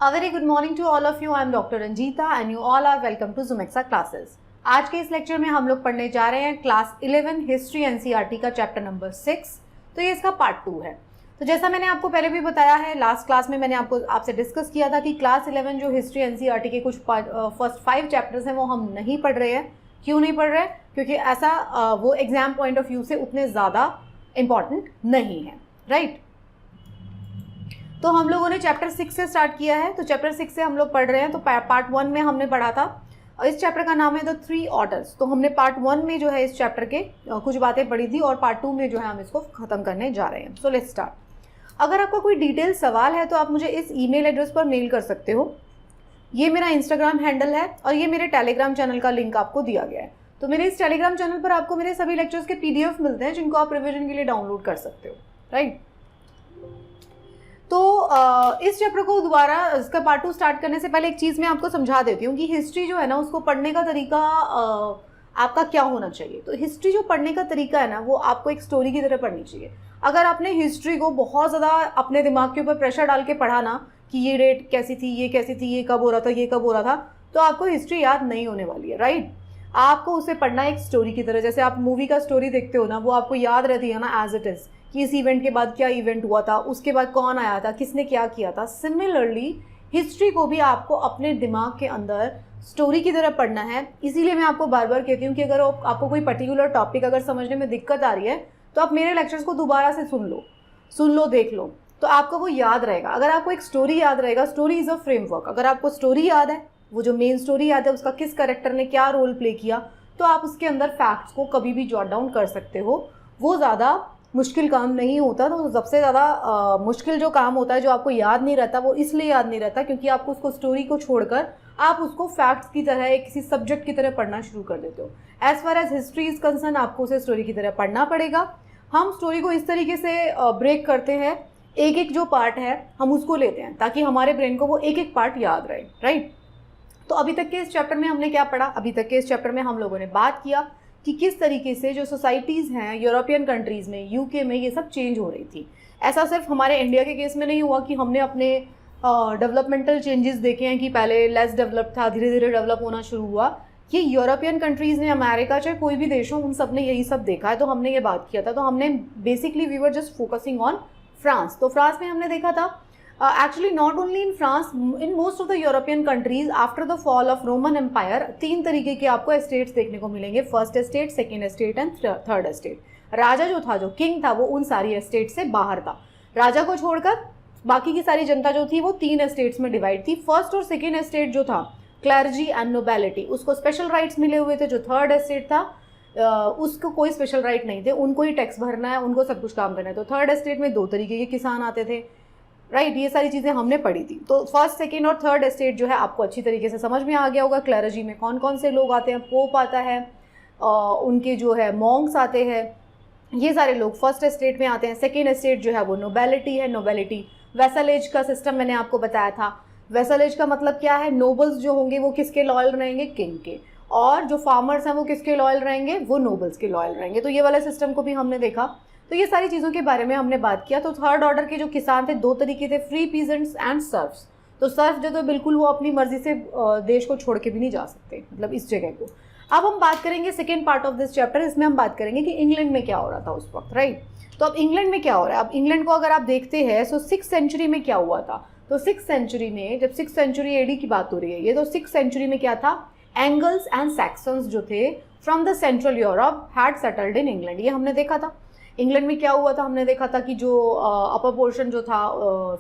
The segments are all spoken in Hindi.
A very good morning to all of you. I am Dr. Ranjita and you all are welcome to Zumexa classes. आज के इस लेक्चर में हम लोग पढ़ने जा रहे हैं क्लास 11 हिस्ट्री एनसीईआरटी का चैप्टर नंबर 6। तो ये इसका पार्ट 2 है। तो जैसा मैंने आपको पहले भी बताया है, लास्ट क्लास में मैंने आपसे डिस्कस किया था कि क्लास 11 जो हिस्ट्री एनसीईआरटी के कुछ फर्स्ट 5 चैप्टर्स हैं वो हम नहीं पढ़ रहे हैं। क्यों नहीं पढ़ रहे हैं? क्योंकि ऐसा वो एग्जाम पॉइंट ऑफ व्यू से उतने ज़्यादा इम्पॉर्टेंट नहीं है, राइट। तो हम लोगों ने चैप्टर 6 से स्टार्ट किया है। तो चैप्टर 6 से हम लोग पढ़ रहे हैं। तो पार्ट 1 में हमने पढ़ा था और इस चैप्टर का नाम है द 3 ऑर्डर्स। तो हमने पार्ट 1 में जो है इस चैप्टर के कुछ बातें पढ़ी थी और पार्ट 2 में जो है हम इसको ख़त्म करने जा रहे हैं। So let's start. अगर आपका कोई डिटेल सवाल है तो आप मुझे इस ईमेल एड्रेस पर मेल कर सकते हो। ये मेरा इंस्टाग्राम हैंडल है और ये मेरे टेलीग्राम चैनल का लिंक आपको दिया गया है। तो मेरे इस टेलीग्राम चैनल पर आपको मेरे सभी लेक्चर्स के PDF मिलते हैं जिनको आप रिविजन के लिए डाउनलोड कर सकते हो, राइट। तो इस चैप्टर को दोबारा इसका पार्ट 2 स्टार्ट करने से पहले एक चीज़ मैं आपको समझा देती हूँ कि हिस्ट्री जो है ना उसको पढ़ने का तरीका आपका क्या होना चाहिए। तो हिस्ट्री जो पढ़ने का तरीका है ना वो आपको एक स्टोरी की तरह पढ़नी चाहिए। अगर आपने हिस्ट्री को बहुत ज़्यादा अपने दिमाग के ऊपर प्रेशर डाल के पढ़ा ना कि ये डेट कैसी थी, ये कैसी थी, ये कब हो रहा था, ये कब हो रहा था, तो आपको हिस्ट्री याद नहीं होने वाली है, राइट। आपको उसे पढ़ना एक स्टोरी की तरह, जैसे आप मूवी का स्टोरी देखते हो ना वो आपको याद रहती है ना एज इट इज़ कि इस इवेंट के बाद क्या इवेंट हुआ था, उसके बाद कौन आया था, किसने क्या किया था। सिमिलरली हिस्ट्री को भी आपको अपने दिमाग के अंदर स्टोरी की तरह पढ़ना है। इसीलिए मैं आपको बार बार कहती हूँ कि अगर आपको कोई पर्टिकुलर टॉपिक अगर समझने में दिक्कत आ रही है तो आप मेरे लेक्चर्स को दोबारा से सुन लो, देख लो, तो आपको वो याद रहेगा। अगर आपको एक स्टोरी याद रहेगा, स्टोरी इज़ अ फ्रेमवर्क। अगर आपको स्टोरी याद है, वो जो मेन स्टोरी याद है, उसका किस कैरेक्टर ने क्या रोल प्ले किया, तो आप उसके अंदर फैक्ट्स को कभी भी जॉट डाउन कर सकते हो। वो ज़्यादा मुश्किल काम नहीं होता। तो सबसे ज़्यादा मुश्किल जो काम होता है जो आपको याद नहीं रहता, वो इसलिए याद नहीं रहता क्योंकि आपको उसको स्टोरी को छोड़कर आप उसको फैक्ट्स की तरह एक किसी सब्जेक्ट की तरह पढ़ना शुरू कर देते हो। As far as history is concern आपको उसे स्टोरी की तरह पढ़ना पड़ेगा। हम स्टोरी को इस तरीके से ब्रेक करते हैं, एक एक जो पार्ट है हम उसको लेते हैं ताकि हमारे ब्रेन को वो एक एक पार्ट याद रहे, राइट। तो अभी तक के इस चैप्टर में हमने क्या पढ़ा? अभी तक के इस चैप्टर में हम लोगों ने बात किया कि किस तरीके से जो सोसाइटीज़ हैं यूरोपियन कंट्रीज़ में, UK में, ये सब चेंज हो रही थी। ऐसा सिर्फ हमारे इंडिया के केस में नहीं हुआ कि हमने अपने डेवलपमेंटल चेंजेस देखे हैं कि पहले लेस डेवलप था, धीरे धीरे डेवलप होना शुरू हुआ। ये यूरोपियन कंट्रीज़ ने, अमेरिका, चाहे कोई भी देश हो, उन सब ने यही सब देखा है। तो हमने ये बात किया था। तो हमने basically we were just focusing on France. तो फ्रांस में हमने देखा था actually not only in France, in most of the European countries after the fall of Roman Empire 3 तरीके के आपको एस्टेट्स देखने को मिलेंगे। First estate, second estate and third estate. राजा जो था, जो किंग था, वो उन सारी एस्टेट से बाहर था। राजा को छोड़कर बाकी की सारी जनता जो थी वो 3 एस्टेट्स में डिवाइड थी। फर्स्ट और सेकेंड एस्टेट जो था, क्लर्जी एंड नोबेलिटी, उसको स्पेशल राइट्स मिले हुए थे। जो थर्ड एस्टेट था उसको कोई स्पेशल राइट नहीं थे, उनको ही टैक्स भरना है, उनको सब कुछ काम करना है। तो थर्ड एस्टेट में 2 तरीके के किसान आते थे, राइट। ये सारी चीज़ें हमने पढ़ी थी। तो फर्स्ट, सेकेंड और थर्ड एस्टेट जो है आपको अच्छी तरीके से समझ में आ गया होगा। क्लर्जी में कौन कौन से लोग आते हैं, पोप आता है, उनके जो है मॉन्क्स आते हैं, ये सारे लोग फर्स्ट एस्टेट में आते हैं। सेकेंड एस्टेट जो है वो नोबेलिटी है। नोबेलिटी वेसलेज का सिस्टम मैंने आपको बताया था। वेसलेज का मतलब क्या है? नोबल्स जो होंगे वो किसके लॉयल रहेंगे? किंग के। और जो फार्मर्स हैं वो किसके लॉयल रहेंगे? वो नोबल्स के लॉयल रहेंगे। तो ये वाले सिस्टम को भी हमने देखा। तो ये सारी चीज़ों के बारे में हमने बात किया। तो थर्ड ऑर्डर के जो किसान थे 2 तरीके थे, फ्री पीजेंट्स एंड सर्फ्स। तो सर्फ जो तो बिल्कुल वो अपनी मर्जी से देश को छोड़ के भी नहीं जा सकते, मतलब इस जगह को। अब हम बात करेंगे second part of this chapter. इसमें हम बात करेंगे कि इंग्लैंड में क्या हो रहा था उस वक्त, राइट। तो अब इंग्लैंड में क्या हो रहा है? अब इंग्लैंड को अगर आप देखते हैं तो 6th सेंचुरी में क्या हुआ था? तो 6th सेंचुरी में, जब 6th सेंचुरी AD की बात हो रही है ये, तो 6th सेंचुरी में क्या था? एंगल्स एंड सैक्सन्स जो थे from the central Europe had settled in England. ये हमने देखा था। इंग्लैंड में क्या हुआ था? हमने देखा था कि जो अपर पोर्शन जो था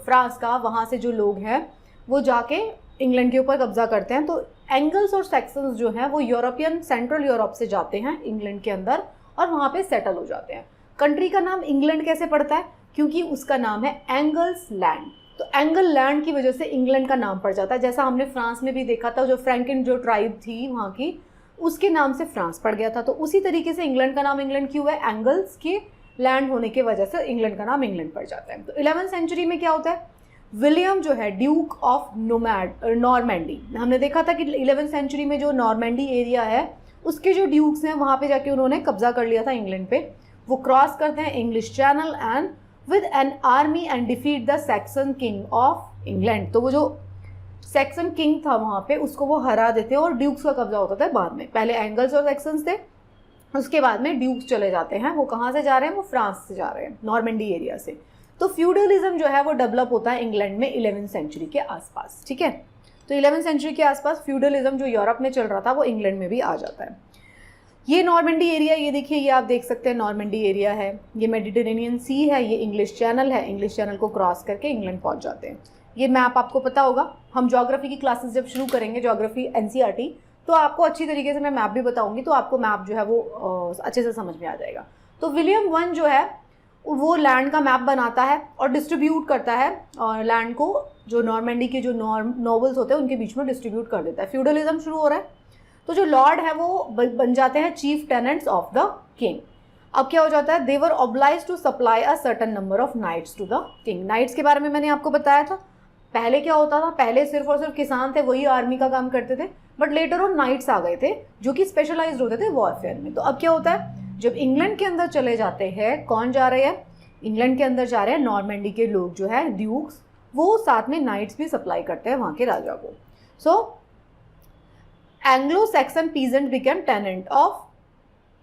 फ्रांस का, वहाँ से जो लोग हैं वो जाके इंग्लैंड के ऊपर कब्जा करते हैं। तो एंगल्स और सैक्सन्स जो हैं वो यूरोपियन, सेंट्रल यूरोप से जाते हैं इंग्लैंड के अंदर और वहाँ पे सेटल हो जाते हैं। कंट्री का नाम इंग्लैंड कैसे पड़ता है? क्योंकि उसका नाम है एंगल्स लैंड। तो एंगल लैंड की वजह से इंग्लैंड का नाम पड़ जाता है। जैसा हमने फ्रांस में भी देखा था, जो फ्रैंकिन जो ट्राइब थी वहाँ की, उसके नाम से फ्रांस पड़ गया था। तो उसी तरीके से इंग्लैंड का नाम इंग्लैंड क्यों है? एंगल्स के लैंड होने की वजह से इंग्लैंड का नाम इंग्लैंड पड़ जाता है। तो 11th सेंचुरी में क्या होता है? विलियम जो है ड्यूक ऑफ नॉर्मैंडी, हमने देखा था कि 11th सेंचुरी में जो नॉर्मैंडी एरिया है उसके जो ड्यूक्स हैं वहाँ पे जाके उन्होंने कब्जा कर लिया था इंग्लैंड पे। वो क्रॉस करते हैं English channel and with an army and defeat the Saxon king of England. तो वो जो सैक्सन किंग था वहाँ पे, उसको वो हरा देते और ड्यूक्स का कब्जा होता था बाद में। पहले एंगल्स और सैक्सन्स थे, उसके बाद में ड्यूक्स चले जाते हैं। वो कहाँ से जा रहे हैं? वो फ्रांस से जा रहे हैं, नॉर्मेंडी एरिया से। तो फ्यूडलिज्म जो है वो डेवलप होता है इंग्लैंड में 11वीं सेंचुरी के आसपास, ठीक है। तो 11वीं सेंचुरी के आसपास फ्यूडलिज्म जो यूरोप में चल रहा था वो इंग्लैंड में भी आ जाता है। ये नॉर्मेंडी एरिया, ये देखिए, ये आप देख सकते हैं नॉर्मेंडी एरिया है, ये मेडिटेरेनियन सी है, ये इंग्लिश चैनल है, इंग्लिश चैनल को क्रॉस करके इंग्लैंड पहुंच जाते हैं। ये मैप आपको पता होगा, हम ज्योग्राफी की क्लासेस जब शुरू करेंगे, ज्योग्राफी एनसीईआरटी, तो आपको अच्छी तरीके से मैं मैप भी बताऊंगी, तो आपको मैप जो है वो अच्छे से समझ में आ जाएगा। तो विलियम वन जो है वो लैंड का मैप बनाता है और डिस्ट्रीब्यूट करता है, और लैंड को जो नॉर्मेंडी के जो नॉवेल्स होते हैं उनके बीच में डिस्ट्रीब्यूट कर देता है। फ्यूडलिज्म शुरू हो रहा है, तो जो लॉर्ड है वो बन जाते हैं chief tenants of the king. अब क्या हो जाता है? They were obliged to supply a certain number of knights to the king. Knights के बारे में मैंने आपको बताया था। पहले क्या होता था? पहले सिर्फ और सिर्फ किसान थे, वही आर्मी का काम करते थे, बट लेटर ऑन नाइट्स आ गए थे जो कि स्पेशलाइज्ड होते थे वॉरफेयर में। तो अब क्या होता है? जब इंग्लैंड के अंदर चले जाते हैं, कौन जा रहे हैं? इंग्लैंड के अंदर जा रहे हैं नॉर्मेंडी के लोग जो है ड्यूक्स, वो साथ में नाइट्स भी सप्लाई करते हैं वहाँ के राजा को। So Anglo Saxon peasant became tenant of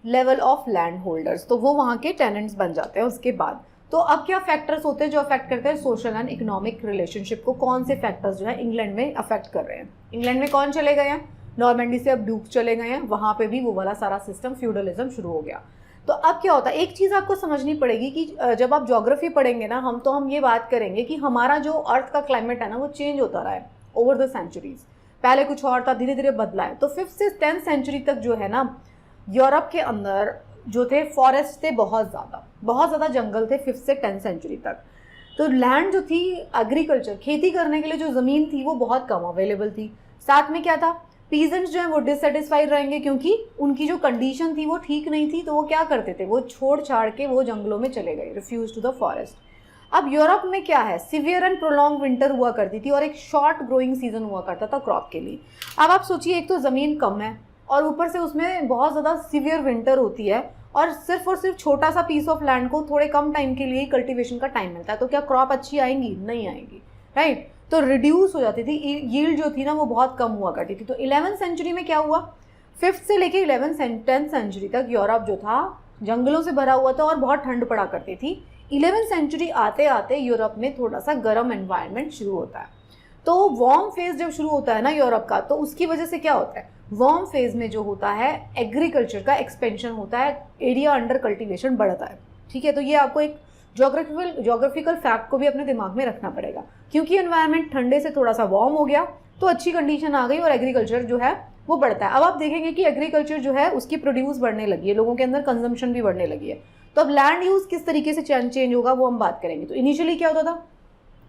level of land holders, तो वो वहाँ के टेनेंट्स बन जाते हैं उसके बाद। तो अब क्या फैक्टर्स होते हैं जो अफेक्ट करते हैं सोशल एंड इकोनॉमिक रिलेशनशिप को? कौन से फैक्टर्स जो है इंग्लैंड में अफेक्ट कर रहे हैं? इंग्लैंड में कौन चले गए हैं? नॉर्मेंडी से अब ड्यूक्स चले गए हैं, वहाँ पे भी वो वाला सारा सिस्टम फ्यूडलिज्म शुरू हो गया। तो अब क्या होता है? एक चीज़ आपको समझनी पड़ेगी कि जब आप ज्योग्राफी पढ़ेंगे ना, हम ये बात करेंगे कि हमारा जो अर्थ का क्लाइमेट है ना वो चेंज होता रहा है ओवर द सेंचुरीज। पहले कुछ और था, धीरे धीरे बदला है। तो 5th से 10th सेंचुरी तक जो है ना, यूरोप के अंदर जो थे फॉरेस्ट थे, बहुत ज़्यादा जंगल थे 5th से 10th सेंचुरी तक। तो लैंड जो थी एग्रीकल्चर, खेती करने के लिए जो ज़मीन थी वो बहुत कम अवेलेबल थी। साथ में क्या था? पीजेंट्स जो है वो डिससेटिस्फाइड रहेंगे क्योंकि उनकी जो कंडीशन थी वो ठीक नहीं थी। तो वो क्या करते थे? वो छोड़ छाड़ के वो जंगलों में चले गए, रिफ्यूज टू द फॉरेस्ट। अब यूरोप में क्या है? सिवियर एंड प्रोलॉन्ग विंटर हुआ करती थी और एक शॉर्ट ग्रोइंग सीजन हुआ करता था क्रॉप के लिए। अब आप सोचिए, एक तो ज़मीन कम है और ऊपर से उसमें बहुत ज़्यादा सिवियर विंटर होती है, और सिर्फ छोटा सा पीस ऑफ लैंड को थोड़े कम टाइम के लिए ही कल्टीवेशन का टाइम मिलता है। तो क्या क्रॉप अच्छी आएंगी? नहीं आएंगी, राइट। तो रिड्यूस हो जाती थी, यील्ड जो थी ना वो बहुत कम हुआ करती थी। तो 11th सेंचुरी में क्या हुआ? 5th से लेके 10th सेंचुरी तक यूरोप जो था जंगलों से भरा हुआ था और बहुत ठंड पड़ा करती थी। 11th सेंचुरी आते आते यूरोप में थोड़ा सा गर्म एनवायरनमेंट शुरू होता है। तो वार्म फेज जब शुरू होता है ना यूरोप का, तो उसकी वजह से क्या होता है? वार्म फेज में जो होता है एग्रीकल्चर का एक्सपेंशन होता है, एरिया अंडर कल्टीवेशन बढ़ता है, ठीक है। तो ये आपको एक ज्योग्राफिकल फैक्ट को भी अपने दिमाग में रखना पड़ेगा, क्योंकि एनवायरनमेंट ठंडे से थोड़ा सा वार्म हो गया तो अच्छी कंडीशन आ गई और एग्रीकल्चर जो है वो बढ़ता है। अब आप देखेंगे कि एग्रीकल्चर जो है उसकी प्रोड्यूस बढ़ने लगी है, लोगों के अंदर कंजम्पशन भी बढ़ने लगी है। तो अब लैंड यूज किस तरीके से चेंज होगा वो हम बात करेंगे। तो इनिशियली क्या होता था?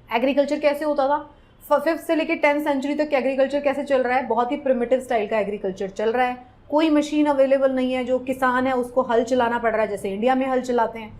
एग्रीकल्चर कैसे होता था? 5th से लेकर 10th सेंचुरी तक एग्रीकल्चर कैसे चल रहा है? बहुत ही प्रिमिटिव स्टाइल का एग्रीकल्चर चल रहा है। कोई मशीन अवेलेबल नहीं है, जो किसान है उसको हल चलाना पड़ रहा है, जैसे इंडिया में हल चलाते हैं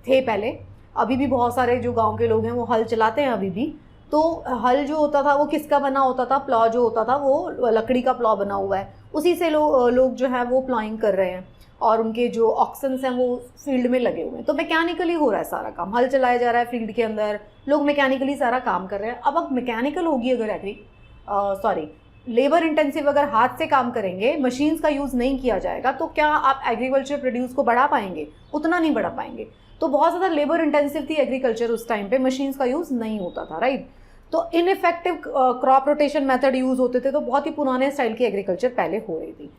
थे पहले, अभी भी बहुत सारे जो गांव के लोग हैं वो हल चलाते हैं अभी भी। तो हल जो होता था वो किसका बना होता था? प्लॉ जो होता था वो लकड़ी का प्लॉ बना हुआ है, उसी से लोग जो है वो प्लॉइंग कर रहे हैं और उनके जो ऑक्सन्स हैं वो फील्ड में लगे हुए हैं। तो मैकेनिकली हो रहा है सारा काम, हल चलाया जा रहा है फील्ड के अंदर, लोग मैकेनिकली सारा काम कर रहे हैं। अब मैकेनिकल होगी अगर लेबर इंटेंसिव अगर हाथ से काम करेंगे, मशीन्स का यूज़ नहीं किया जाएगा, तो क्या आप एग्रीकल्चर प्रोड्यूस को बढ़ा पाएंगे? उतना नहीं बढ़ा पाएंगे। तो बहुत ज़्यादा लेबर इंटेंसिव थी एग्रीकल्चर उस टाइम पे, मशीन्स का यूज़ नहीं होता था, राइट। तो ineffective crop rotation method use होते थे, तो बहुत ही पुराने स्टाइल की एग्रीकल्चर पहले हो रही थी।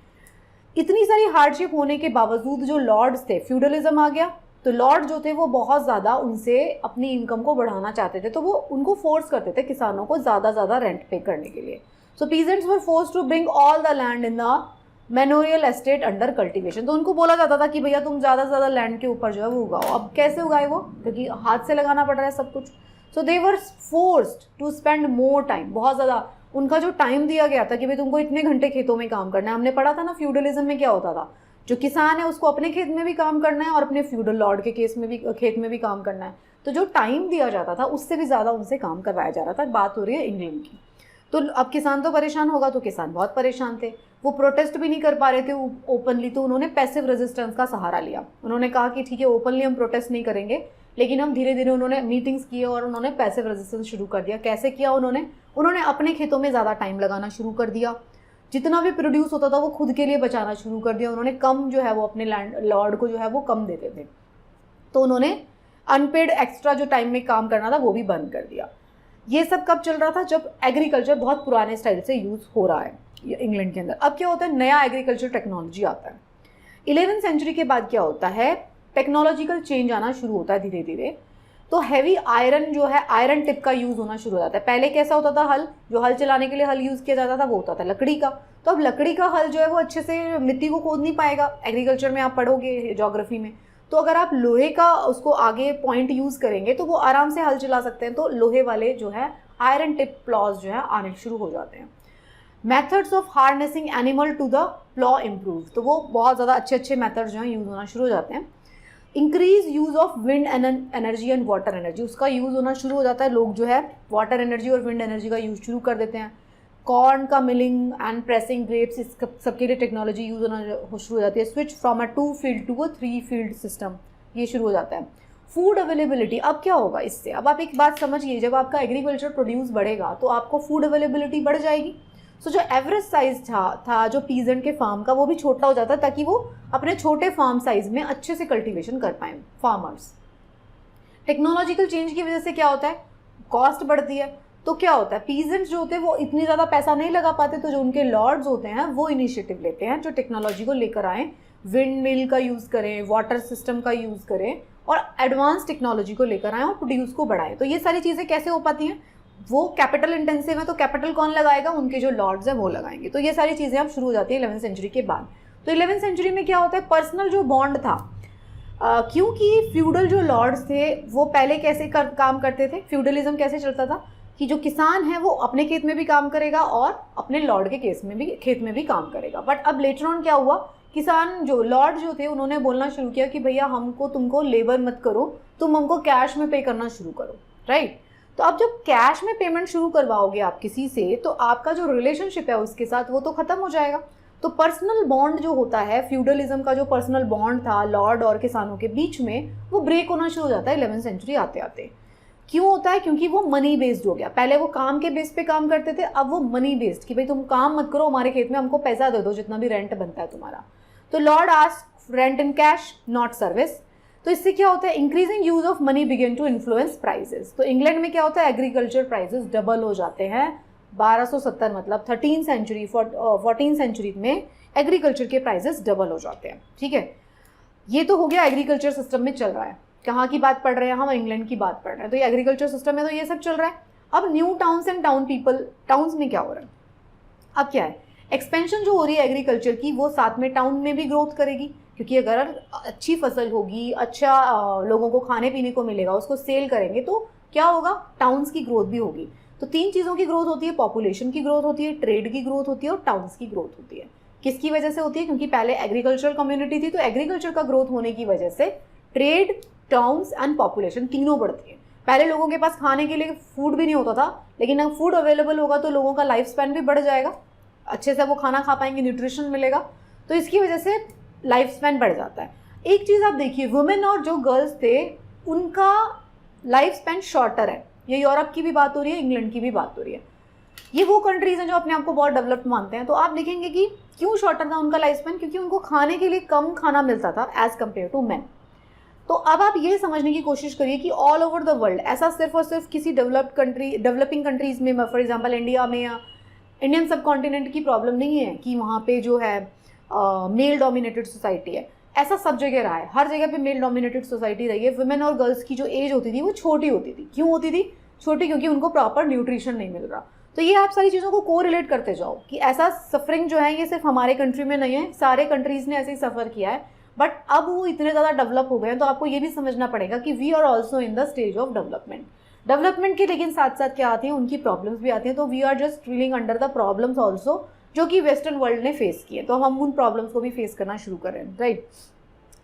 इतनी सारी हार्डशिप होने के बावजूद जो लॉर्ड्स थे, फ्यूडलिज्म आ गया, तो लॉर्ड जो थे वो बहुत ज़्यादा उनसे अपनी इनकम को बढ़ाना चाहते थे, तो वो उनको फोर्स करते थे किसानों को ज़्यादा रेंट पे करने के लिए। So peasants were forced to bring all the land in the manorial estate under cultivation. तो उनको बोला जाता था कि भैया तुम ज़्यादा से ज़्यादा लैंड के ऊपर जो है वो उगाओ। अब कैसे उगाए वो? क्योंकि हाथ से लगाना पड़ रहा है सब कुछ। So they were forced to spend more time, बहुत ज़्यादा उनका जो टाइम दिया गया था कि भाई तुमको इतने घंटे खेतों में काम करना है। हमने पढ़ा था ना फ्यूडलिज्म में क्या होता था, जो किसान है उसको अपने खेत में भी काम करना है और अपने फ्यूडल लॉर्ड के केस में भी खेत में भी काम करना है। तो जो टाइम दिया जाता था उससे भी ज़्यादा उनसे काम करवाया जा रहा था। बात हो रही है इंग्लैंड की। तो अब किसान तो परेशान होगा, तो किसान बहुत परेशान थे, वो प्रोटेस्ट भी नहीं कर पा रहे थे ओपनली, तो उन्होंने पैसिव रेजिस्टेंस का सहारा लिया। उन्होंने कहा कि ठीक है ओपनली हम प्रोटेस्ट नहीं करेंगे, लेकिन हम धीरे धीरे, उन्होंने मीटिंग्स किए और उन्होंने पैसिव रेजिस्टेंस शुरू कर दिया। कैसे किया उन्होंने? उन्होंने अपने खेतों में ज़्यादा टाइम लगाना शुरू कर दिया, जितना भी प्रोड्यूस होता था वो खुद के लिए बचाना शुरू कर दिया। उन्होंने कम जो है वो अपने लैंड लॉर्ड को जो है वो कम देते थे, तो उन्होंने अनपेड एक्स्ट्रा जो टाइम में काम करना था वो भी बंद कर दिया। ये सब कब चल रहा था? जब एग्रीकल्चर बहुत पुराने स्टाइल से यूज़ हो रहा है इंग्लैंड के अंदर। अब क्या होता है, नया एग्रीकल्चर टेक्नोलॉजी आता है। 11वीं सेंचुरी के बाद क्या होता है, टेक्नोलॉजिकल चेंज आना शुरू होता है धीरे धीरे। तो हैवी आयरन जो है, आयरन टिप का यूज़ होना शुरू हो जाता है। पहले कैसा होता था, हल, जो हल चलाने के लिए हल यूज़ किया जाता था वो होता था लकड़ी का। तो अब लकड़ी का हल जो है वो अच्छे से मिट्टी को खोद नहीं पाएगा। एग्रीकल्चर में आप पढ़ोगे ज्योग्राफी में, तो अगर आप लोहे का उसको आगे पॉइंट यूज़ करेंगे तो वो आराम से हल चला सकते हैं। तो लोहे वाले जो है आयरन टिप प्लॉज जो है आने शुरू हो जाते हैं। Methods of harnessing animal to the plough improve, तो वो बहुत ज़्यादा अच्छे अच्छे मेथड्स जो हैं यूज़ होना शुरू हो जाते हैं। Increase use of wind energy and water energy, उसका यूज़ होना शुरू हो जाता है। लोग जो है वाटर एनर्जी और विंड एनर्जी का यूज़ शुरू कर देते हैं। कॉर्न का मिलिंग एंड प्रेसिंग ग्रेप्स, इस सबके लिए टेक्नोलॉजी यूज़ होना शुरू हो जाती है। Switch from a 2 field to a 3 field system, ये शुरू हो जाता है। फूड अवेलेबिलिटी, अब क्या होगा इससे, अब आप एक बात समझिए, जब आपका एग्रीकल्चर प्रोड्यूस बढ़ेगा तो आपको फूड अवेलेबिलिटी बढ़ जाएगी। सो जो एवरेज साइज था जो पीजेंट के फार्म का, वो भी छोटा हो जाता है ताकि वो अपने छोटे फार्म साइज में अच्छे से कल्टीवेशन कर पाएँ फार्मर्स। टेक्नोलॉजिकल चेंज की वजह से क्या होता है, कॉस्ट बढ़ती है। तो क्या होता है, पीजेंट्स जो होते हैं वो इतनी ज़्यादा पैसा नहीं लगा पाते, तो जो उनके लॉर्ड्स होते हैं वो इनिशिएटिव लेते हैं, जो टेक्नोलॉजी को लेकर आएँ, विंड मिल का यूज़ करें, वाटर सिस्टम का यूज़ करें और एडवांस टेक्नोलॉजी को लेकर आएँ और प्रोड्यूस को बढ़ाएं। तो ये सारी चीज़ें कैसे हो पाती हैं, वो कैपिटल इंटेंसिव है, तो कैपिटल कौन लगाएगा, उनके जो लॉर्ड्स हैं वो लगाएंगे। तो ये सारी चीज़ें अब शुरू हो जाती है 11वीं सेंचुरी के बाद। तो 11वीं सेंचुरी में क्या होता है, पर्सनल जो बॉन्ड था, क्योंकि फ्यूडल जो लॉर्ड्स थे वो पहले कैसे काम करते थे, फ्यूडलिज्म कैसे चलता था कि जो किसान है वो अपने खेत में भी काम करेगा और अपने लॉर्ड के खेत में भी काम करेगा। बट अब लेटर ऑन क्या हुआ, किसान जो लॉर्ड जो थे उन्होंने बोलना शुरू किया कि भैया तुमको लेबर मत करो, तुम हमको कैश में पे करना शुरू करो, राइट। तो अब जब कैश में पेमेंट शुरू करवाओगे आप किसी से, तो आपका जो रिलेशनशिप है उसके साथ वो तो ख़त्म हो जाएगा। तो पर्सनल बॉन्ड जो होता है, फ्यूडलिज्म का जो पर्सनल बॉन्ड था लॉर्ड और किसानों के बीच में, वो ब्रेक होना शुरू हो जाता है 11वीं सेंचुरी आते आते। क्यों होता है, क्योंकि वो मनी बेस्ड हो गया। पहले वो काम के बेस पे काम करते थे, अब वो मनी बेस्ड, कि भाई तुम काम मत करो हमारे खेत में, हमको पैसा दे दो जितना भी रेंट बनता है तुम्हारा। तो lord ask rent in cash not service. तो इससे क्या होता है, increasing use of money begin to influence prices. तो इंग्लैंड में क्या होता है, एग्रीकल्चर प्राइसेस डबल हो जाते हैं 1270, मतलब 13 सेंचुरी 14 सेंचुरी में एग्रीकल्चर के प्राइसेस डबल हो जाते हैं। ठीक है, ये तो हो गया एग्रीकल्चर सिस्टम में चल रहा है। कहाँ की बात पढ़ रहे हैं हम, इंग्लैंड की बात पढ़ रहे हैं। तो ये एग्रीकल्चर सिस्टम में तो ये सब चल रहा है। अब new towns and town people, towns में क्या हो रहा है, अब क्या है, एक्सपेंशन जो हो रही है एग्रीकल्चर की, वो साथ में टाउन में भी ग्रोथ करेगी, क्योंकि अगर अच्छी फसल होगी, अच्छा लोगों को खाने पीने को मिलेगा, उसको सेल करेंगे, तो क्या होगा, टाउन्स की ग्रोथ भी होगी। तो 3 चीज़ों की ग्रोथ होती है, पॉपुलेशन की ग्रोथ होती है, ट्रेड की ग्रोथ होती है और टाउन्स की ग्रोथ होती है। किसकी वजह से होती है, क्योंकि पहले एग्रीकल्चरल कम्युनिटी थी, तो एग्रीकल्चर का ग्रोथ होने की वजह से ट्रेड, टाउन्स एंड पॉपुलेशन तीनों बढ़ती है। पहले लोगों के पास खाने के लिए फूड भी नहीं होता था, लेकिन अब फूड अवेलेबल होगा तो लोगों का लाइफ स्पैन भी बढ़ जाएगा, अच्छे से वो खाना खा पाएंगे, न्यूट्रिशन मिलेगा, तो इसकी वजह से लाइफ स्पैन बढ़ जाता है। एक चीज़ आप देखिए, वुमेन और जो गर्ल्स थे उनका लाइफ स्पैन शॉर्टर है। ये यूरोप की भी बात हो रही है, इंग्लैंड की भी बात हो रही है। ये वो कंट्रीज हैं जो अपने आप को बहुत डेवलप्ड मानते हैं। तो आप देखेंगे कि क्यों शॉर्टर था उनका लाइफ स्पैन, क्योंकि उनको खाने के लिए कम खाना मिलता था एज कम्पेयर टू मैन। तो अब आप ये समझने की कोशिश करिए कि ऑल ओवर द वर्ल्ड ऐसा सिर्फ और सिर्फ किसी डेवलपिंग कंट्रीज में, फॉर एग्जांपल इंडिया में या इंडियन सब कॉन्टिनेंट की प्रॉब्लम नहीं है कि वहाँ पे जो है मेल डोमिनेटेड सोसाइटी है। ऐसा सब जगह रहा है, हर जगह पे मेल डोमिनेटेड सोसाइटी रही है। वुमेन और गर्ल्स की जो एज होती थी वो छोटी होती थी। क्यों होती थी छोटी, क्योंकि उनको प्रॉपर न्यूट्रिशन नहीं मिल रहा। तो ये आप सारी चीज़ों को को रिलेट करते जाओ कि ऐसा सफरिंग जो है ये सिर्फ हमारे कंट्री में नहीं है, सारे कंट्रीज़ ने ऐसे ही सफ़र किया है। बट अब वो इतने ज़्यादा डेवलप हो गए हैं, तो आपको ये भी समझना पड़ेगा कि we are also in the stage of development के, लेकिन साथ साथ क्या आती हैं, उनकी प्रॉब्लम्स भी आती हैं। तो we are just reeling under the problems also, जो कि वेस्टर्न वर्ल्ड ने फेस किए, तो हम उन प्रॉब्लम्स को भी फेस करना शुरू करें, राइट।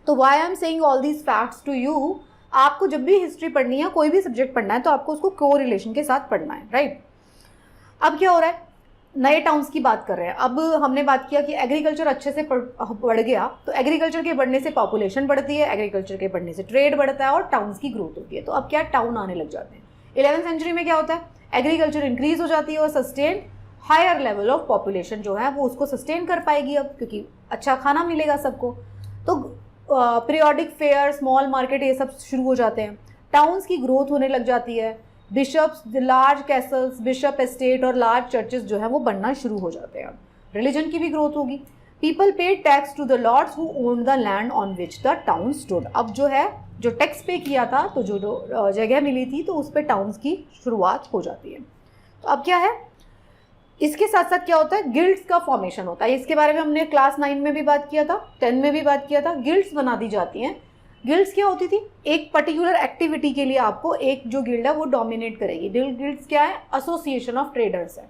तो why I am saying all these facts to you, आपको जब भी हिस्ट्री पढ़नी है, कोई भी सब्जेक्ट पढ़ना है, तो आपको उसको को रिलेशन के साथ पढ़ना है, राइट। अब क्या हो रहा है, नए टाउन्स की बात कर रहे हैं। अब हमने बात किया कि एग्रीकल्चर अच्छे से बढ़ गया, तो एग्रीकल्चर के बढ़ने से पॉपुलेशन बढ़ती है, एग्रीकल्चर के बढ़ने से ट्रेड बढ़ता है और टाउन्स की ग्रोथ होती है। तो अब क्या टाउन आने लग जाते हैं। 11वीं सेंचुरी में क्या होता है, एग्रीकल्चर इंक्रीज हो जाती है और sustain higher level of population जो है वो उसको सस्टेन कर पाएगी अब, क्योंकि अच्छा खाना मिलेगा सबको। तो पीरियोडिक फेयर, स्मॉल मार्केट, ये सब शुरू हो जाते हैं। टाउन्स की ग्रोथ होने लग जाती है। Bishops, large castles, bishop estate और लार्ज चर्चेस जो है वो बनना शुरू हो जाते हैं। रिलीजन की भी ग्रोथ होगी। People pay tax to the lords who owned the land on which the town stood. अब जो है जो टैक्स पे किया था, तो जो जगह मिली थी, तो उस पर टाउन्स की शुरुआत हो जाती है। तो अब क्या है, इसके साथ साथ क्या होता है, गिल्ड्स का फॉर्मेशन होता है। इसके बारे में हमने क्लास 9 में भी बात किया था, 10 में भी बात किया था। गिल्ड्स बना दी जाती हैं। गिल्ड्स क्या होती थी, एक पर्टिकुलर एक्टिविटी के लिए आपको एक जो गिल्ड है वो डोमिनेट करेगी। गिल्ड्स क्या है, एसोसिएशन ऑफ ट्रेडर्स है।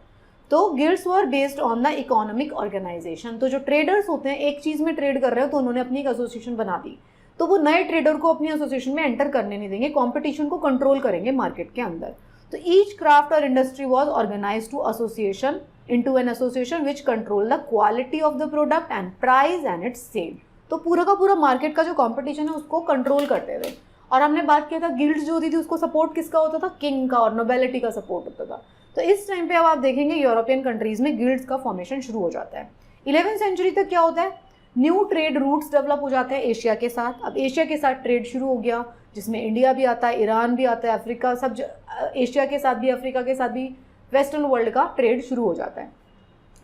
तो guilds were based on the economic organisation. तो जो ट्रेडर्स होते हैं, एक चीज़ में ट्रेड कर रहे हो तो उन्होंने अपनी एक एसोसिएशन बना दी, तो वो नए ट्रेडर को अपनी एसोसिएशन में एंटर करने नहीं देंगे, कॉम्पिटिशन को कंट्रोल करेंगे मार्केट के अंदर। तो ईच क्राफ्ट और industry was organise to association into an association which control the quality of the product and price and its sale। तो पूरा का पूरा मार्केट का जो कंपटीशन है उसको कंट्रोल करते थे। और हमने बात किया था गिल्ड्स जो होती थी उसको सपोर्ट किसका होता था, किंग का और नोबेलिटी का सपोर्ट होता था। तो इस टाइम पे अब आप देखेंगे यूरोपियन कंट्रीज में गिल्ड्स का फॉर्मेशन शुरू हो जाता है। 11वीं सेंचुरी तक क्या होता है, न्यू ट्रेड रूट्स डेवलप हो जाते हैं एशिया के साथ। अब एशिया के साथ ट्रेड शुरू हो गया, जिसमें इंडिया भी आता है, ईरान भी आता है, अफ्रीका, सब एशिया के साथ भी, अफ्रीका के साथ भी, वेस्टर्न वर्ल्ड का ट्रेड शुरू हो जाता है।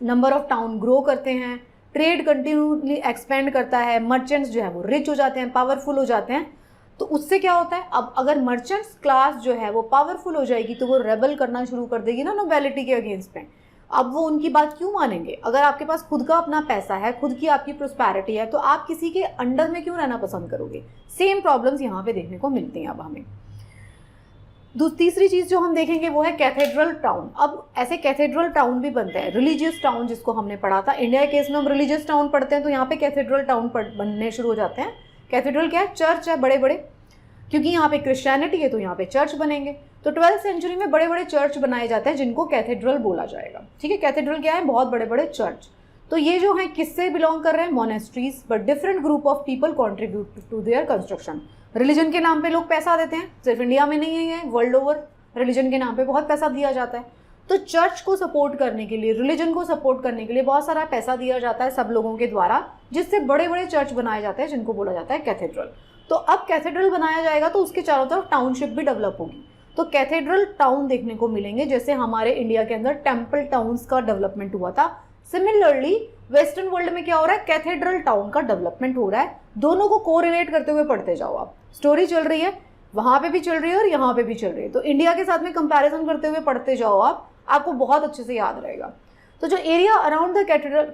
नंबर ऑफ टाउन ग्रो करते हैं, ट्रेड कंटिन्यूली एक्सपेंड करता है, मर्चेंट्स जो है वो रिच हो जाते हैं, पावरफुल हो जाते हैं। तो उससे क्या होता है, अब अगर मर्चेंट्स क्लास जो है वो पावरफुल हो जाएगी तो वो रेबल करना शुरू कर देगी ना नोबेलिटी के अगेंस्ट में। अब वो उनकी बात क्यों मानेंगे, अगर आपके पास खुद का अपना पैसा है, खुद की आपकी प्रोस्पेरिटी है, तो आप किसी के अंडर में क्यों रहना पसंद करोगे। सेम प्रॉब्लम्स यहाँ पे देखने को मिलती हैं अब हमें। तीसरी चीज़ जो हम देखेंगे वो है कैथेड्रल टाउन। अब ऐसे कैथेड्रल टाउन भी बनते हैं, रिलीजियस टाउन जिसको हमने पढ़ा था। इंडिया के केस में हम रिलीजियस टाउन पढ़ते हैं, तो यहाँ पे कैथेड्रल टाउन बनने शुरू हो जाते हैं। कैथेड्रल क्या है, चर्च है बड़े बड़े, क्योंकि यहाँ पे क्रिश्चियनिटी है तो यहाँ पे चर्च बनेंगे। तो 12वीं सेंचुरी में बड़े बड़े चर्च बनाए जाते हैं जिनको कैथेड्रल बोला जाएगा। ठीक है, कैथेड्रल क्या है, बहुत बड़े बड़े चर्च। तो ये जो है किससे बिलोंग कर रहे हैं, monasteries, but different group of people contribute to their construction. Religion के नाम पे लोग पैसा देते हैं, सिर्फ इंडिया में नहीं है, ये वर्ल्ड ओवर रिलीजन के नाम पे बहुत पैसा दिया जाता है। तो चर्च को सपोर्ट करने के लिए, रिलीजन को सपोर्ट करने के लिए बहुत सारा पैसा दिया जाता है सब लोगों के द्वारा, जिससे बड़े बड़े चर्च बनाए जाते हैं जिनको बोला जाता है कैथेड्रल। तो अब कैथेड्रल बनाया जाएगा तो उसके चारों तरफ टाउनशिप भी डेवलप होगी। तो कैथेड्रल टाउन देखने को मिलेंगे, जैसे हमारे इंडिया के अंदर टेम्पल टाउन्स का डेवलपमेंट हुआ था। सिमिलरली वेस्टर्न वर्ल्ड में क्या हो रहा है, कैथेड्रल टाउन का डेवलपमेंट हो रहा है। दोनों को कोरिलेट करते हुए पढ़ते जाओ आप, स्टोरी चल रही है, वहां पे भी चल रही है और यहाँ पे भी चल रही है। तो इंडिया के साथ में कंपैरिजन करते हुए पढ़ते जाओ आप, आपको बहुत अच्छे से याद रहेगा। तो जो एरिया अराउंड द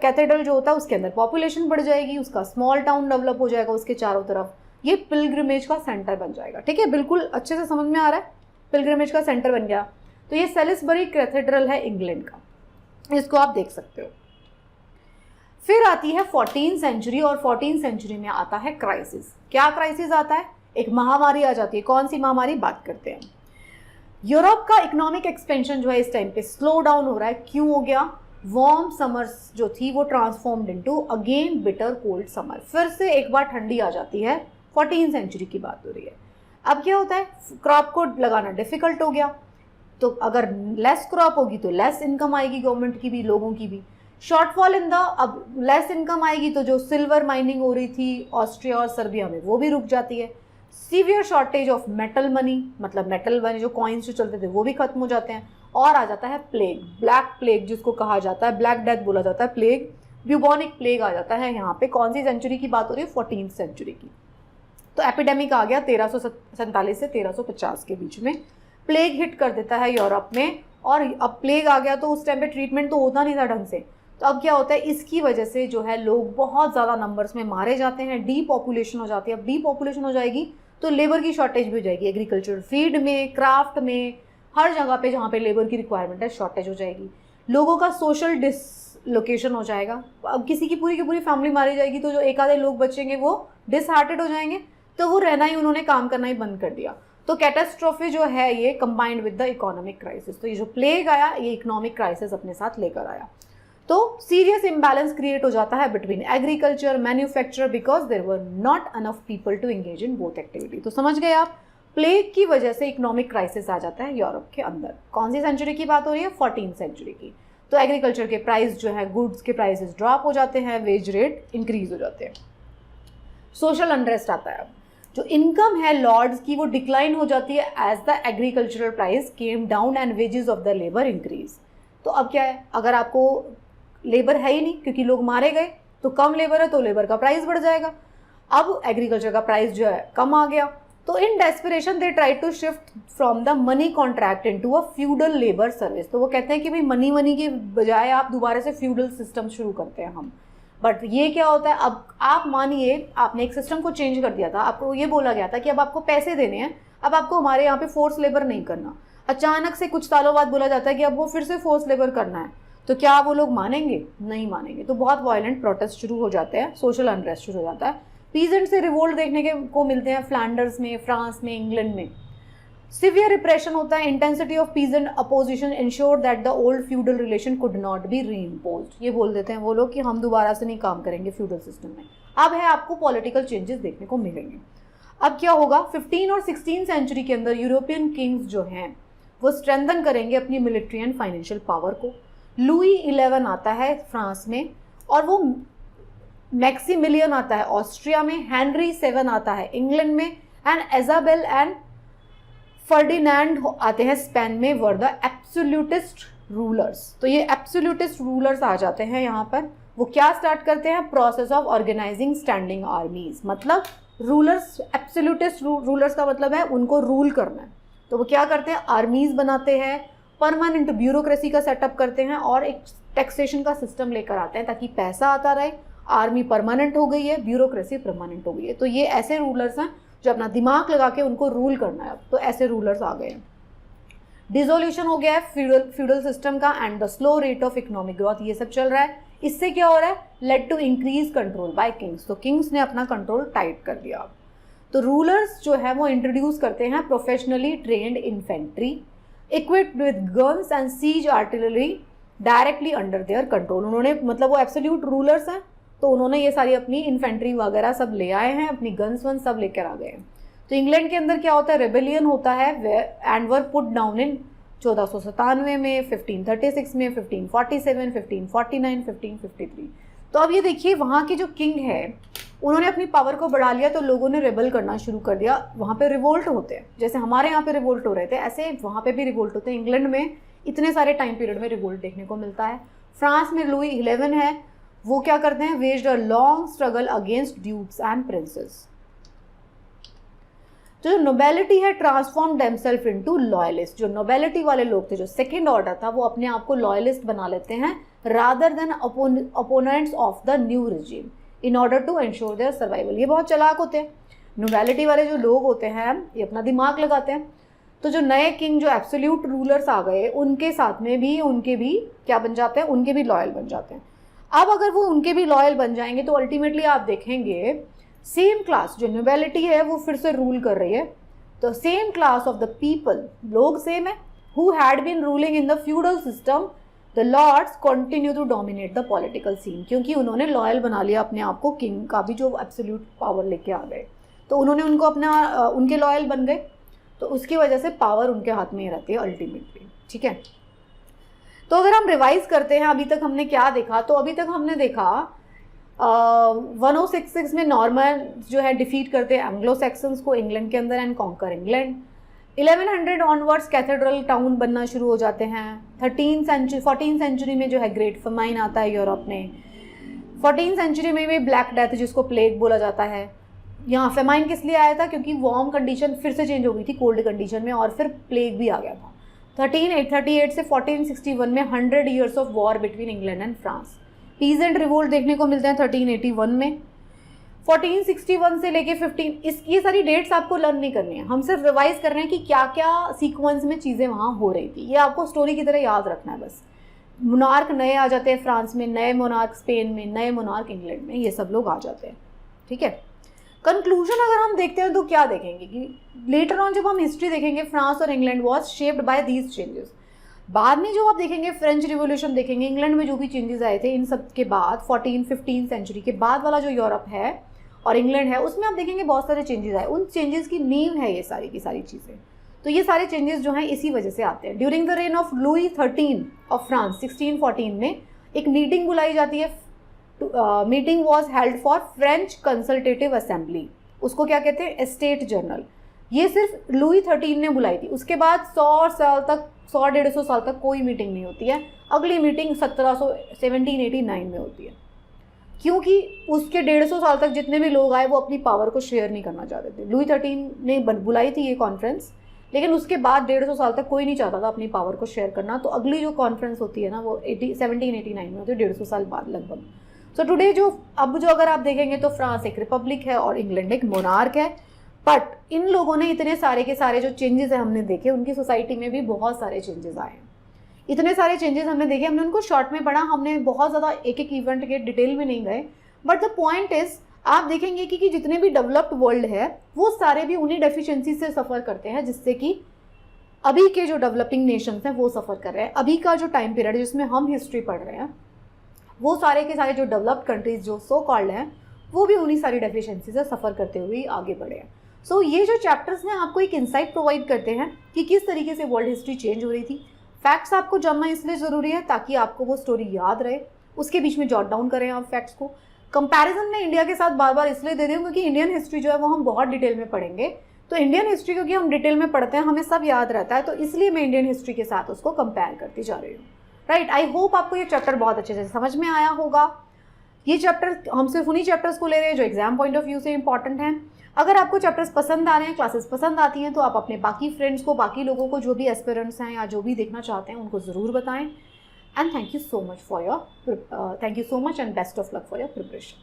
कैथेड्रल जो होता है उसके अंदर पॉपुलेशन बढ़ जाएगी, उसका स्मॉल टाउन डेवलप हो जाएगा उसके चारों तरफ, ये पिलग्रिमेज का सेंटर बन जाएगा। ठीक है, बिल्कुल अच्छे से समझ में आ रहा है, पिलग्रिमेज का सेंटर बन गया। तो ये सेलिसबरी कैथेड्रल है इंग्लैंड का, इसको आप देख सकते हो। फिर आती है 14वीं सेंचुरी, और 14वीं सेंचुरी में आता है क्राइसिस। क्या क्राइसिस आता है, एक महामारी आ जाती है। कौन सी महामारी, बात करते हैं। यूरोप का इकोनॉमिक एक्सपेंशन जो है इस टाइम पे स्लो डाउन हो रहा है। क्यों हो गया, वार्म समर्स जो थी वो transformed into again bitter cold summer. फिर से एक बार ठंडी आ जाती है, 14वीं सेंचुरी की बात हो रही है। अब क्या होता है, क्रॉप को लगाना डिफिकल्ट हो गया, तो अगर लेस क्रॉप होगी तो लेस इनकम आएगी गवर्नमेंट की भी, लोगों की भी। शॉर्टफॉल इन द, अब लेस इनकम आएगी तो जो सिल्वर माइनिंग हो रही थी ऑस्ट्रिया और सर्बिया में वो भी रुक जाती है। Severe shortage of metal money, मतलब मेटल मनी जो कॉइन्स जो चलते थे वो भी खत्म हो जाते हैं। और आ जाता है प्लेग, ब्लैक प्लेग जिसको कहा जाता है, ब्लैक डेथ बोला जाता है, प्लेग, ब्यूबॉनिक प्लेग आ जाता है यहाँ पे। कौन सी सेंचुरी की बात हो रही है, 14वीं सेंचुरी की। तो एपिडेमिक आ गया 1347 से 1350 के बीच में, प्लेग हिट कर देता है यूरोप में। और अब प्लेग आ गया तो उस टाइम पे ट्रीटमेंट तो होता नहीं था ढंग से, तो अब क्या होता है, इसकी वजह से जो है लोग बहुत ज़्यादा नंबर्स में मारे जाते हैं, डी पॉपुलेशन हो जाती है। अब डी पॉपुलेशन हो जाएगी तो लेबर की शॉर्टेज भी हो जाएगी, एग्रीकल्चर फील्ड में, क्राफ्ट में, हर जगह पे जहाँ पे लेबर की रिक्वायरमेंट है शॉर्टेज हो जाएगी। लोगों का सोशल डिसलोकेशन हो जाएगा। अब किसी की पूरी फैमिली मारी जाएगी तो जो एक आधे लोग बचेंगे वो डिसहार्टेड हो जाएंगे, तो वो रहना ही, उन्होंने काम करना ही बंद कर दिया। तो कैटास्ट्रोफी जो है ये combined with the economic crisis. तो ये जो प्लेग आया ये इकोनॉमिक क्राइसिस अपने साथ लेकर आया। तो सीरियस इम्बैलेंस क्रिएट हो जाता है between agriculture, manufacture, because there were not enough people to engage in both activity. तो समझ गए आप, प्लेग की वजह से इकोनॉमिक क्राइसिस आ जाता है यूरोप के अंदर। कौन सी सेंचुरी की बात हो रही है? 14th सेंचुरी की। तो एग्रीकल्चर के प्राइस जो है, गुड्स के प्राइसेस ड्रॉप हो जाते हैं, वेज रेट इंक्रीज हो जाते हैं, सोशल अनरेस्ट आता है। जो इनकम है लॉर्ड्स की वो डिक्लाइन हो जाती है as the agricultural price came down and wages of the labour increase. तो अब क्या है, अगर आपको लेबर है ही नहीं क्योंकि लोग मारे गए, तो कम लेबर है तो लेबर का प्राइस बढ़ जाएगा। अब एग्रीकल्चर का प्राइस जो है कम आ गया, तो in desperation they try to shift from the money contract into a feudal labour service. तो वो कहते हैं कि भाई मनी के बजाय आप दोबारा से फ्यूडल सिस्टम शुरू करते हैं हम। बट ये क्या होता है, अब आप मानिए आपने एक सिस्टम को चेंज कर दिया था, आपको ये बोला गया था कि अब आपको पैसे देने हैं, अब आपको हमारे यहाँ पे फोर्स लेबर नहीं करना। अचानक से कुछ सालों बाद बोला जाता है कि अब वो फिर से फोर्स लेबर करना है, तो क्या वो लोग मानेंगे? नहीं मानेंगे। तो बहुत वायलेंट प्रोटेस्ट शुरू हो जाते हैं, सोशल अनरेस्ट शुरू हो जाता है। पीजेंट से रिवोल्ट देखने को मिलते हैं फ्लैंडर्स में, फ्रांस में, इंग्लैंड में। सिवियर रिप्रेशन होता है। Intensity of peasant opposition ensure that the old feudal relation could not be reimposed. ये बोल देते हैं वो लोग कि हम दोबारा से नहीं काम करेंगे फ्यूडल सिस्टम में। अब है आपको पॉलिटिकल चेंजेस देखने को मिलेंगे। अब क्या होगा, 15 और 16 सेंचुरी के अंदर यूरोपियन किंग्स जो हैं वो स्ट्रेंथन करेंगे अपनी मिलिट्री एंड फाइनेंशियल पावर को। लुई 11 आता है फ्रांस में, और वो मैक्सिमिलियन आता है ऑस्ट्रिया में, हेनरी 7 आता है इंग्लैंड में, एंड इजाबेल एंड फर्डिनेंड आते हैं स्पेन में, वर द एब्सोल्यूटिस्ट रूलर्स। तो ये एब्सोल्यूटिस्ट रूलर्स आ जाते हैं यहाँ पर। वो क्या स्टार्ट करते हैं? Process of organising standing armies. मतलब रूलर्स, एब्सोल्यूटिस्ट रूलर्स का मतलब है उनको रूल करना है। तो वो क्या करते हैं? आर्मीज बनाते हैं, परमानेंट ब्यूरोक्रेसी का सेटअप करते हैं, और एक टैक्सेशन का सिस्टम लेकर आते हैं ताकि पैसा आता रहे। आर्मी परमानेंट हो गई है, ब्यूरोक्रेसी परमानेंट हो गई है। तो ये ऐसे रूलर्स हैं जो अपना दिमाग लगा के उनको रूल करना है। तो ऐसे रूलर्स आ गए हैं। डिसोल्यूशन हो गया है फ्यूडल सिस्टम का, and the slow rate of economic growth, ये सब चल रहा है। इससे क्या हो रहा है? Led to increase control by kings. तो किंग्स ने अपना कंट्रोल टाइट कर दिया। तो रूलर्स जो है वो इंट्रोड्यूस करते हैं professionally trained infantry equipped with guns and siege artillery directly under their control. उन्होंने, मतलब वो एब्सोल्यूट रूलर्स हैं, तो उन्होंने ये सारी अपनी इन्फेंट्री वगैरह सब ले आए हैं, अपनी गन्स वन सब लेकर आ गए हैं। तो इंग्लैंड के अंदर क्या होता है? रेबेलियन होता है and were put down in 1497 में, 1536 में, 1547, 1549, 1553। तो अब ये देखिए वहाँ की जो किंग है उन्होंने अपनी पावर को बढ़ा लिया, तो लोगों ने रेबल करना शुरू कर दिया। वहाँ पे रिवोल्ट होते हैं, जैसे हमारे यहाँ पे रिवोल्ट हो रहे थे ऐसे वहाँ पे भी रिवोल्ट होते हैं। इंग्लैंड में इतने सारे टाइम पीरियड में रिवोल्ट देखने को मिलता है। फ्रांस में लुई 11 है, वो क्या करते हैं? Waged a long struggle against dukes and princes. जो नोबेलिटी है ट्रांसफॉर्म देमसेल्फ इनटू लॉयलिस्ट। जो नोबेलिटी वाले लोग थे, जो सेकंड ऑर्डर था, वो अपने आप को लॉयलिस्ट बना लेते हैं rather than opponents of the new regime in order to ensure their survival. ये बहुत चालाक होते हैं। नोबेलिटी वाले जो लोग होते हैं ये अपना दिमाग लगाते हैं। तो जो नए किंग, जो एब्सोल्यूट रूलर्स आ गए, उनके साथ में भी उनके भी क्या बन जाते हैं? उनके भी लॉयल बन जाते हैं। अब अगर वो उनके भी लॉयल बन जाएंगे तो अल्टीमेटली आप देखेंगे सेम क्लास, जो नोबेलिटी है वो फिर से रूल कर रही है। तो same class of the people, लोग सेम है, who had been ruling in the feudal system, the lords continue to dominate the political scene. क्योंकि उन्होंने लॉयल बना लिया अपने आप को, किंग का भी जो एब्सोल्यूट पावर लेके आ गए, तो उन्होंने उनको अपना उनके लॉयल बन गए। तो उसकी वजह से पावर उनके हाथ में ही रहती है अल्टीमेटली। ठीक है, तो अगर हम रिवाइज करते हैं अभी तक हमने क्या देखा, तो अभी तक हमने देखा 1066 में नॉर्मन जो है डिफीट करते हैं एंग्लो सैक्सन्स को इंग्लैंड के अंदर and conquer England. 1100 onwards cathedral town बनना शुरू हो जाते हैं। 14th सेंचुरी में जो है ग्रेट फमाइन आता है यूरोप में। 14th सेंचुरी में भी ब्लैक डेथ जिसको प्लेग बोला जाता है। यहाँ फेमाइन किस लिए आया था? क्योंकि वार्म कंडीशन फिर से चेंज हो गई थी कोल्ड कंडीशन में, और फिर प्लेग भी आ गया था। 1338 से 1461 में 100 years of war between England and France. Peasant revolt देखने को मिलते हैं 1381 में। 1461 से लेके 15 ये सारी डेट्स आपको लर्न नहीं करनी है, हम सिर्फ रिवाइज कर रहे हैं कि क्या क्या सीक्वेंस में चीज़ें वहाँ हो रही थी। ये आपको स्टोरी की तरह याद रखना है बस। मोनार्क नए आ जाते हैं फ्रांस में, नए मोनार्क स्पेन में, नए मोनार्क इंग्लैंड में, ये सब लोग आ जाते हैं। ठीक है, कंक्लूजन अगर हम देखते हैं तो क्या देखेंगे कि लेटर ऑन जब हम हिस्ट्री देखेंगे, फ्रांस और England was shaped by these changes. बाद में जो आप देखेंगे फ्रेंच रिवोल्यूशन देखेंगे, इंग्लैंड में जो भी चेंजेस आए थे इन सब के बाद 14-15 सेंचुरी के बाद वाला जो यूरोप है और इंग्लैंड है, उसमें आप देखेंगे बहुत सारे चेंजेस आए। उन चेंजेस की नींव है ये सारी की सारी चीज़ें। तो ये सारे चेंजेस जो हैं इसी वजह से आते हैं। During the rain of Louis 13 of France 1614 में एक मीटिंग बुलाई जाती है। Meeting was held for French consultative assembly, उसको क्या कहते हैं, स्टेट जर्नल। ये सिर्फ लुई 13 ने बुलाई थी। उसके बाद 100 साल तक, 100-150 साल तक कोई मीटिंग नहीं होती है। अगली मीटिंग 1789 में होती है, क्योंकि उसके 150 साल तक जितने भी लोग आए वो अपनी पावर को शेयर नहीं करना चाहते थे। लुई 13 ने बुलाई थी ये कॉन्फ्रेंस, लेकिन उसके बाद 150 साल तक कोई नहीं चाहता था अपनी पावर को शेयर करना। तो अगली जो कॉन्फ्रेंस होती है ना वो 1789 में होती है, 150 साल बाद लगभग। सो टुडे अब जो अगर आप देखेंगे तो फ्रांस एक रिपब्लिक है और इंग्लैंड एक मोनार्क है। बट इन लोगों ने इतने सारे के सारे जो चेंजेस है हमने देखे, उनकी सोसाइटी में भी बहुत सारे चेंजेस आए हैं। इतने सारे चेंजेस हमने देखे, हमने उनको शॉर्ट में पढ़ा, हमने बहुत ज़्यादा एक एक इवेंट के डिटेल में नहीं गए। बट द पॉइंट इज, आप देखेंगे कि जितने भी डेवलप्ड वर्ल्ड है वो सारे भी उन्हीं डेफिशिएंसी से सफ़र करते हैं जिससे कि अभी के जो डेवलपिंग नेशंस हैं वो सफ़र कर रहे हैं। अभी का जो टाइम पीरियड जिसमें हम हिस्ट्री पढ़ रहे हैं, वो सारे के सारे जो डेवलप्ड कंट्रीज जो सो कॉल्ड हैं वो भी उन्हीं सारी डेफिशिएंसी से सफ़र करते हुए आगे बढ़े हैं। सो ये जो चैप्टर्स हैं आपको एक इंसाइट प्रोवाइड करते हैं कि किस तरीके से वर्ल्ड हिस्ट्री चेंज हो रही थी। फैक्ट्स आपको जानना इसलिए ज़रूरी है ताकि आपको वो स्टोरी याद रहे, उसके बीच में जॉट डाउन करें आप फैक्ट्स को। कंपैरिजन में इंडिया के साथ बार बार इसलिए दे रही हूँ क्योंकि इंडियन हिस्ट्री जो है वो हम बहुत डिटेल में पढ़ेंगे। तो इंडियन हिस्ट्री क्योंकि हम डिटेल में पढ़ते हैं, हमें सब याद रहता है, तो इसलिए मैं इंडियन हिस्ट्री के साथ उसको कंपेयर करती जा रही हूँ। राइट, आई होप आपको ये चैप्टर बहुत अच्छे से समझ में आया होगा। ये चैप्टर हम सिर्फ उन्हीं चैप्टर्स को ले रहे हैं जो एग्जाम पॉइंट ऑफ व्यू से इंपॉर्टेंट हैं। अगर आपको चैप्टर्स पसंद आ रहे हैं, क्लासेस पसंद आती हैं, तो आप अपने बाकी फ्रेंड्स को, बाकी लोगों को जो भी एस्पिरेंट्स हैं या जो भी देखना चाहते हैं उनको ज़रूर बताएं। And thank you so much and best of luck for your preparation.